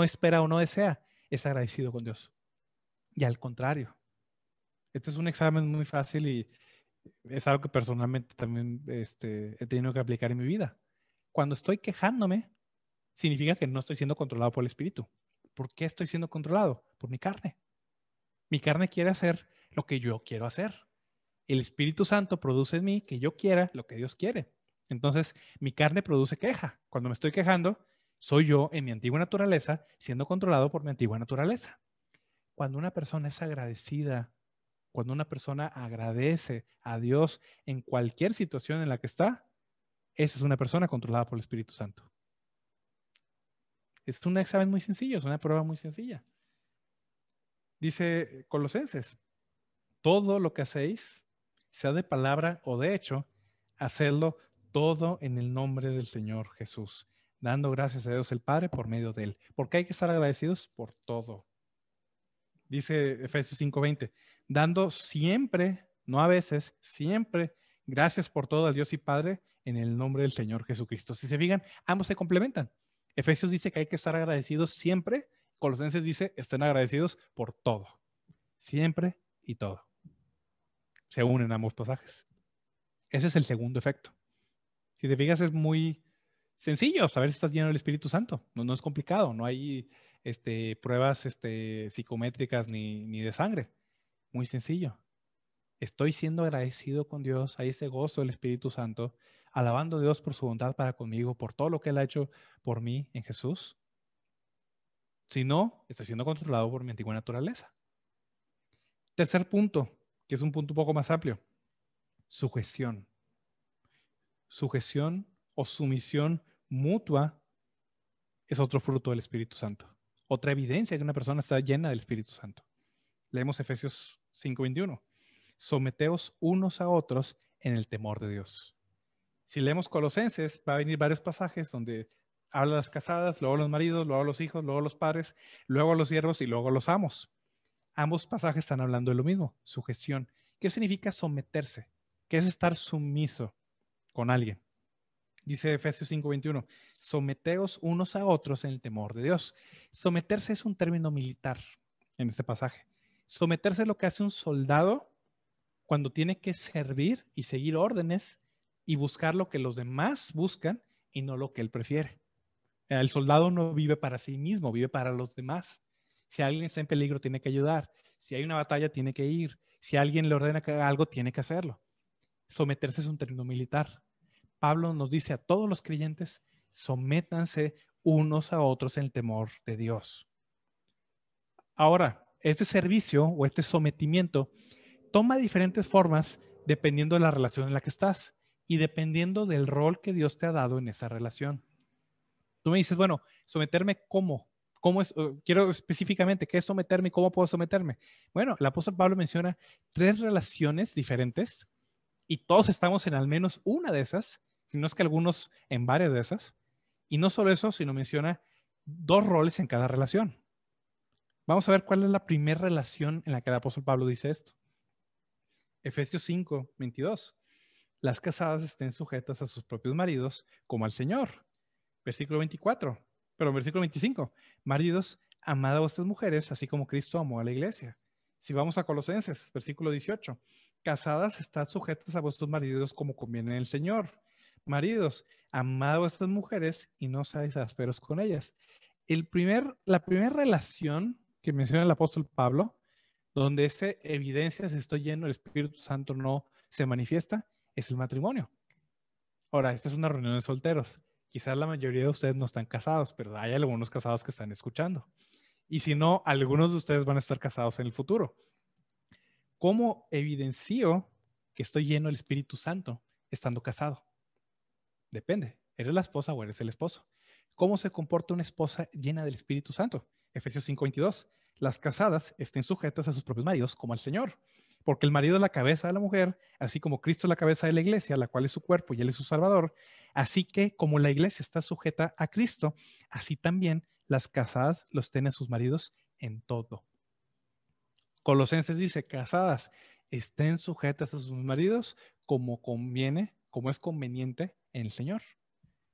espera o no desea, es agradecido con Dios. y al contrario. Este es un examen muy fácil y es algo que personalmente también he tenido que aplicar en mi vida. Cuando estoy quejándome, significa que no estoy siendo controlado por el Espíritu. ¿Por qué estoy siendo controlado? Por mi carne. Mi carne quiere hacer lo que yo quiero hacer. El Espíritu Santo produce en mí que yo quiera lo que Dios quiere. Entonces, mi carne produce queja. Cuando me estoy quejando, soy yo en mi antigua naturaleza siendo controlado por mi antigua naturaleza. Cuando una persona es agradecida, cuando una persona agradece a Dios en cualquier situación en la que está, esa es una persona controlada por el Espíritu Santo. Es un examen muy sencillo, es una prueba muy sencilla. Dice Colosenses, todo lo que hacéis, sea de palabra o de hecho, hacedlo todo en el nombre del Señor Jesús, dando gracias a Dios el Padre por medio de Él. ¿Por qué hay que estar agradecidos? Por todo. Dice Efesios 5:20, dando siempre, no a veces, siempre, gracias por todo al Dios y Padre en el nombre del Señor Jesucristo. Si se fijan, ambos se complementan. Efesios dice que hay que estar agradecidos siempre. Colosenses dice, estén agradecidos por todo. Siempre y todo. Se unen ambos pasajes. Ese es el segundo efecto. Si te fijas, es muy sencillo saber si estás lleno del Espíritu Santo. No es complicado. No hay pruebas psicométricas ni de sangre. Muy sencillo. Estoy siendo agradecido con Dios. Hay ese gozo del Espíritu Santo, alabando a Dios por su bondad para conmigo, por todo lo que Él ha hecho por mí en Jesús. Si no, estoy siendo controlado por mi antigua naturaleza. Tercer punto, que es un punto un poco más amplio. Sujeción. Sujeción o sumisión mutua es otro fruto del Espíritu Santo. Otra evidencia de que una persona está llena del Espíritu Santo. Leemos Efesios 5:21. Someteos unos a otros en el temor de Dios. Si leemos Colosenses, va a venir varios pasajes donde habla a las casadas, luego a los maridos, luego a los hijos, luego a los padres, luego a los siervos y luego a los amos. Ambos pasajes están hablando de lo mismo, sujeción. ¿Qué significa someterse? ¿Qué es estar sumiso con alguien? Dice Efesios 5:21, someteos unos a otros en el temor de Dios. Someterse es un término militar en este pasaje. Someterse es lo que hace un soldado cuando tiene que servir y seguir órdenes y buscar lo que los demás buscan y no lo que él prefiere. El soldado no vive para sí mismo, vive para los demás. Si alguien está en peligro, tiene que ayudar. Si hay una batalla, tiene que ir. Si alguien le ordena que haga algo, tiene que hacerlo. Someterse es un término militar. Pablo nos dice a todos los creyentes, sométanse unos a otros en el temor de Dios. Ahora, este servicio o este sometimiento toma diferentes formas dependiendo de la relación en la que estás y dependiendo del rol que Dios te ha dado en esa relación. Tú me dices, bueno, someterme ¿cómo? ¿Cómo es? Quiero específicamente, ¿qué es someterme y cómo puedo someterme? Bueno, el apóstol Pablo menciona 3 relaciones diferentes y todos estamos en al menos una de esas, si no es que algunos en varias de esas. Y no solo eso, sino menciona 2 roles en cada relación. Vamos a ver cuál es la primera relación en la que el apóstol Pablo dice esto. Efesios 5:22. Las casadas estén sujetas a sus propios maridos como al Señor. Versículo 25. Maridos, amad a vuestras mujeres, así como Cristo amó a la iglesia. Si vamos a Colosenses, versículo 18. Casadas, estad sujetas a vuestros maridos como conviene en el Señor. Maridos, amad a vuestras mujeres y no seáis ásperos con ellas. La primera relación que menciona el apóstol Pablo, donde esa evidencia, si estoy lleno del Espíritu Santo, no se manifiesta, es el matrimonio. Ahora, esta es una reunión de solteros. Quizás la mayoría de ustedes no están casados, pero hay algunos casados que están escuchando. Y si no, algunos de ustedes van a estar casados en el futuro. ¿Cómo evidencio que estoy lleno del Espíritu Santo estando casado? Depende. ¿Eres la esposa o eres el esposo? ¿Cómo se comporta una esposa llena del Espíritu Santo? Efesios 5:22. Las casadas estén sujetas a sus propios maridos como al Señor. Porque el marido es la cabeza de la mujer, así como Cristo es la cabeza de la iglesia, la cual es su cuerpo y Él es su Salvador. Así que como la iglesia está sujeta a Cristo, así también las casadas los estén a sus maridos en todo. Colosenses dice, casadas, estén sujetas a sus maridos como conviene, como es conveniente en el Señor.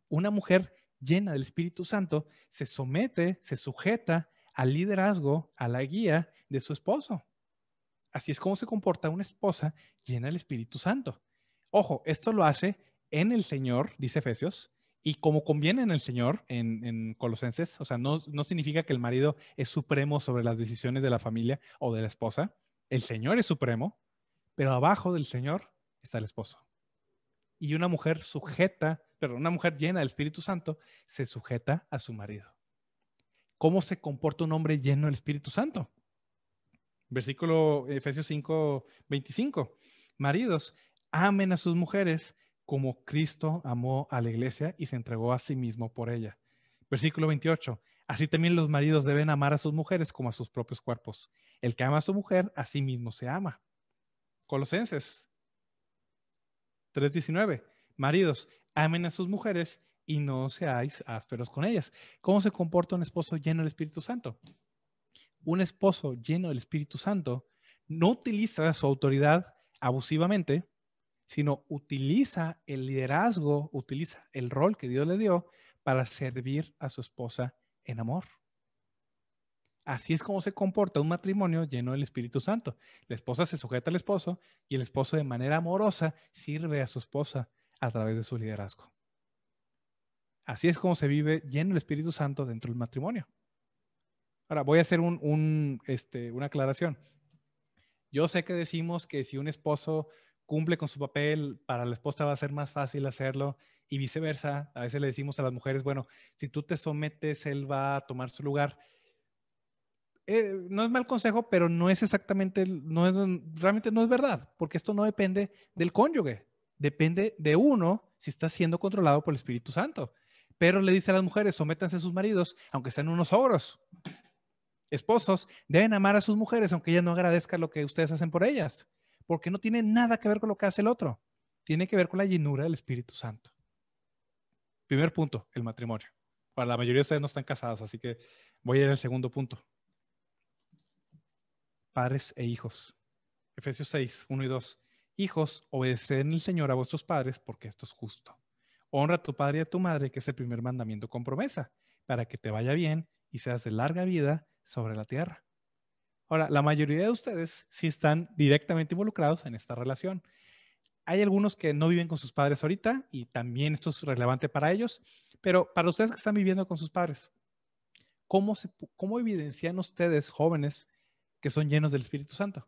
Una mujer llena del Espíritu Santo se somete, se sujeta al liderazgo, a la guía de su esposo. Así es como se comporta una esposa llena del Espíritu Santo. Ojo, esto lo hace en el Señor, dice Efesios, y como conviene en el Señor, en Colosenses. O sea, no significa que el marido es supremo sobre las decisiones de la familia o de la esposa. El Señor es supremo, pero abajo del Señor está el esposo. Y una mujer una mujer llena del Espíritu Santo se sujeta a su marido. ¿Cómo se comporta un hombre lleno del Espíritu Santo? Versículo Efesios 5:25. Maridos, amen a sus mujeres como Cristo amó a la iglesia y se entregó a sí mismo por ella. Versículo 28. Así también los maridos deben amar a sus mujeres como a sus propios cuerpos. El que ama a su mujer, a sí mismo se ama. Colosenses 3:19. Maridos, amen a sus mujeres y no seáis ásperos con ellas. ¿Cómo se comporta un esposo lleno del Espíritu Santo? Un esposo lleno del Espíritu Santo no utiliza su autoridad abusivamente, sino utiliza el liderazgo, utiliza el rol que Dios le dio para servir a su esposa en amor. Así es como se comporta un matrimonio lleno del Espíritu Santo. La esposa se sujeta al esposo y el esposo de manera amorosa sirve a su esposa a través de su liderazgo. Así es como se vive lleno del Espíritu Santo dentro del matrimonio. Ahora, voy a hacer una aclaración. Yo sé que decimos que si un esposo cumple con su papel, para la esposa va a ser más fácil hacerlo y viceversa. A veces le decimos a las mujeres, bueno, si tú te sometes, él va a tomar su lugar. No es mal consejo, pero no es exactamente, realmente no es verdad, porque esto no depende del cónyuge, depende de uno si está siendo controlado por el Espíritu Santo. Pero le dice a las mujeres, sométanse a sus maridos, aunque sean unos ogros. Esposos deben amar a sus mujeres, aunque ellas no agradezcan lo que ustedes hacen por ellas, porque no tiene nada que ver con lo que hace el otro. Tiene que ver con la llenura del Espíritu Santo. Primer punto, el matrimonio. Para la mayoría de ustedes no están casados, así que voy a ir al segundo punto. Padres e hijos. Efesios 6:1 y 2. Hijos, obedeced en el Señor a vuestros padres, porque esto es justo. Honra a tu padre y a tu madre, que es el primer mandamiento con promesa, para que te vaya bien y seas de larga vida sobre la tierra. Ahora, la mayoría de ustedes sí están directamente involucrados en esta relación. Hay algunos que no viven con sus padres ahorita y también esto es relevante para ellos, pero para ustedes que están viviendo con sus padres, ¿cómo evidencian ustedes, jóvenes, que son llenos del Espíritu Santo?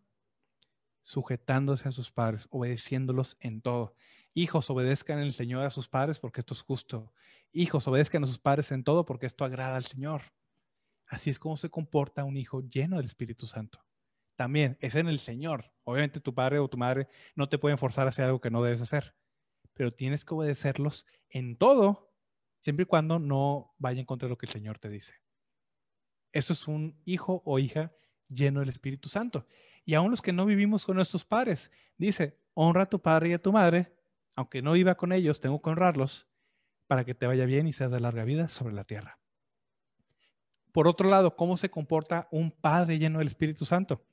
Sujetándose a sus padres, obedeciéndolos en todo. Hijos, obedezcan en el Señor a sus padres porque esto es justo. Hijos, obedezcan a sus padres en todo porque esto agrada al Señor. Así es como se comporta un hijo lleno del Espíritu Santo. También es en el Señor. Obviamente tu padre o tu madre no te pueden forzar a hacer algo que no debes hacer, pero tienes que obedecerlos en todo, siempre y cuando no vaya en contra de lo que el Señor te dice. Eso es un hijo o hija lleno del Espíritu Santo. Y aún los que no vivimos con nuestros padres, dice, honra a tu padre y a tu madre, aunque no viva con ellos, tengo que honrarlos para que te vaya bien y seas de larga vida sobre la tierra. Por otro lado, ¿cómo se comporta un padre lleno del Espíritu Santo?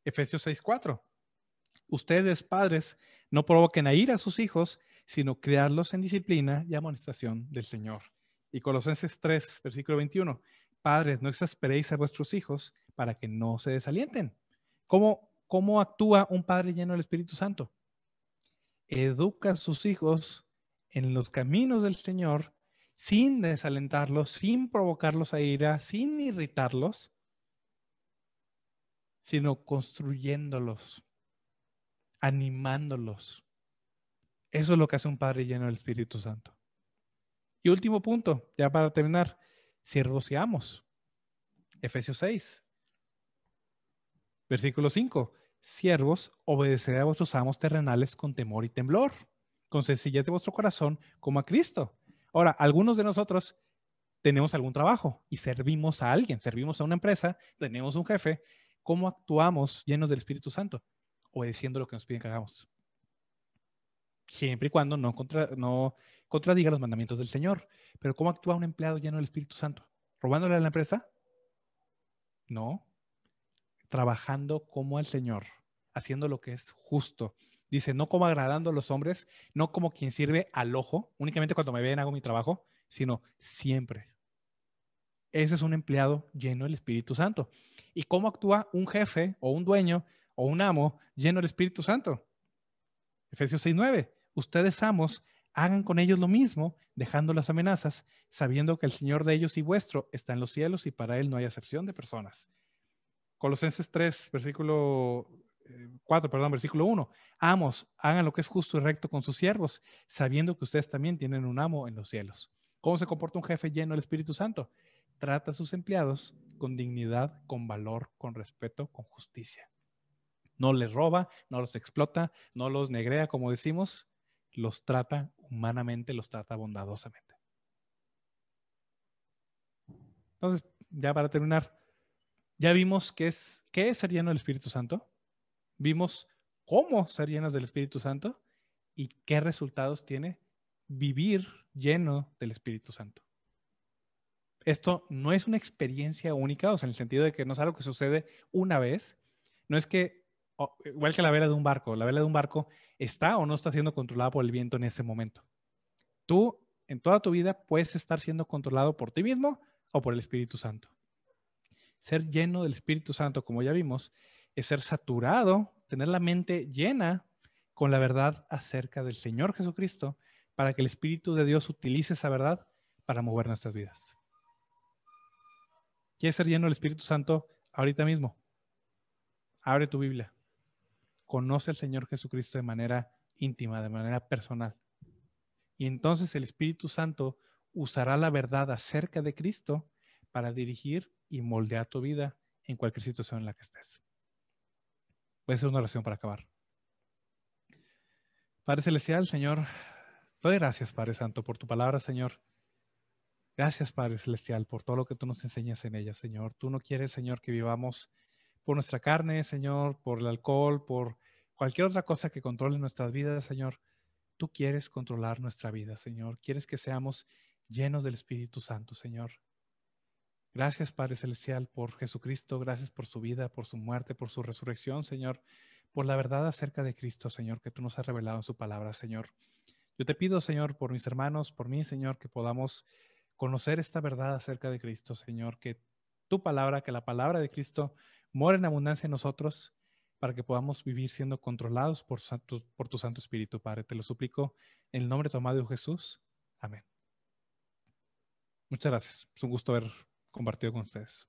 Efesios 6:4. Ustedes, padres, no provoquen a ira a sus hijos, sino criarlos en disciplina y amonestación del Señor. Y Colosenses 3, versículo 21. Padres, no exasperéis a vuestros hijos para que no se desalienten. ¿Cómo actúa un padre lleno del Espíritu Santo? Educa a sus hijos en los caminos del Señor sin desalentarlos, sin provocarlos a ira, sin irritarlos, sino construyéndolos, animándolos. Eso es lo que hace un padre lleno del Espíritu Santo. Y último punto, ya para terminar, siervos y amos. Efesios 6, versículo 5. Siervos, obedeced a vuestros amos terrenales con temor y temblor, con sencillez de vuestro corazón, como a Cristo. Ahora, algunos de nosotros tenemos algún trabajo y servimos a alguien, servimos a una empresa, tenemos un jefe. ¿Cómo actuamos llenos del Espíritu Santo? Obedeciendo lo que nos piden que hagamos. Siempre y cuando no contradiga los mandamientos del Señor. Pero ¿cómo actúa un empleado lleno del Espíritu Santo? ¿Robándole a la empresa? No. Trabajando como el Señor, haciendo lo que es justo. Dice, no como agradando a los hombres, no como quien sirve al ojo, únicamente cuando me ven hago mi trabajo, sino siempre. Ese es un empleado lleno del Espíritu Santo. ¿Y cómo actúa un jefe o un dueño o un amo lleno del Espíritu Santo? Efesios 6:9. Ustedes, amos, hagan con ellos lo mismo, dejando las amenazas, sabiendo que el Señor de ellos y vuestro está en los cielos y para Él no hay acepción de personas. Colosenses 3, versículo 4, perdón, versículo 1. Amos, hagan lo que es justo y recto con sus siervos, sabiendo que ustedes también tienen un amo en los cielos. ¿Cómo se comporta un jefe lleno del Espíritu Santo? Trata a sus empleados con dignidad, con valor, con respeto, con justicia. No les roba, no los explota, no los negrea, como decimos, los trata humanamente, los trata bondadosamente. Entonces, ya para terminar, ya vimos qué es ser lleno del Espíritu Santo, vimos cómo ser llenos del Espíritu Santo y qué resultados tiene vivir lleno del Espíritu Santo. Esto no es una experiencia única, o sea, en el sentido de que no es algo que sucede una vez, no es que, igual que la vela de un barco, la vela de un barco está o no está siendo controlada por el viento en ese momento. Tú, en toda tu vida, puedes estar siendo controlado por ti mismo o por el Espíritu Santo. Ser lleno del Espíritu Santo, como ya vimos, es ser saturado, tener la mente llena con la verdad acerca del Señor Jesucristo para que el Espíritu de Dios utilice esa verdad para mover nuestras vidas. ¿Quieres ser lleno del Espíritu Santo ahorita mismo? Abre tu Biblia. Conoce al Señor Jesucristo de manera íntima, de manera personal. Y entonces el Espíritu Santo usará la verdad acerca de Cristo para dirigir y moldear tu vida en cualquier situación en la que estés. Voy a hacer una oración para acabar. Padre Celestial, Señor, te doy gracias, Padre Santo, por tu palabra, Señor. Gracias, Padre Celestial, por todo lo que tú nos enseñas en ella, Señor. Tú no quieres, Señor, que vivamos por nuestra carne, Señor, por el alcohol, por cualquier otra cosa que controle nuestras vidas, Señor. Tú quieres controlar nuestra vida, Señor. Quieres que seamos llenos del Espíritu Santo, Señor. Gracias, Padre Celestial, por Jesucristo. Gracias por su vida, por su muerte, por su resurrección, Señor. Por la verdad acerca de Cristo, Señor, que tú nos has revelado en su palabra, Señor. Yo te pido, Señor, por mis hermanos, por mí, Señor, que podamos conocer esta verdad acerca de Cristo, Señor, que tu palabra, que la palabra de Cristo more en abundancia en nosotros para que podamos vivir siendo controlados por tu Santo Espíritu, Padre. Te lo suplico en el nombre de tu amado Jesús. Amén. Muchas gracias. Es un gusto haber compartido con ustedes.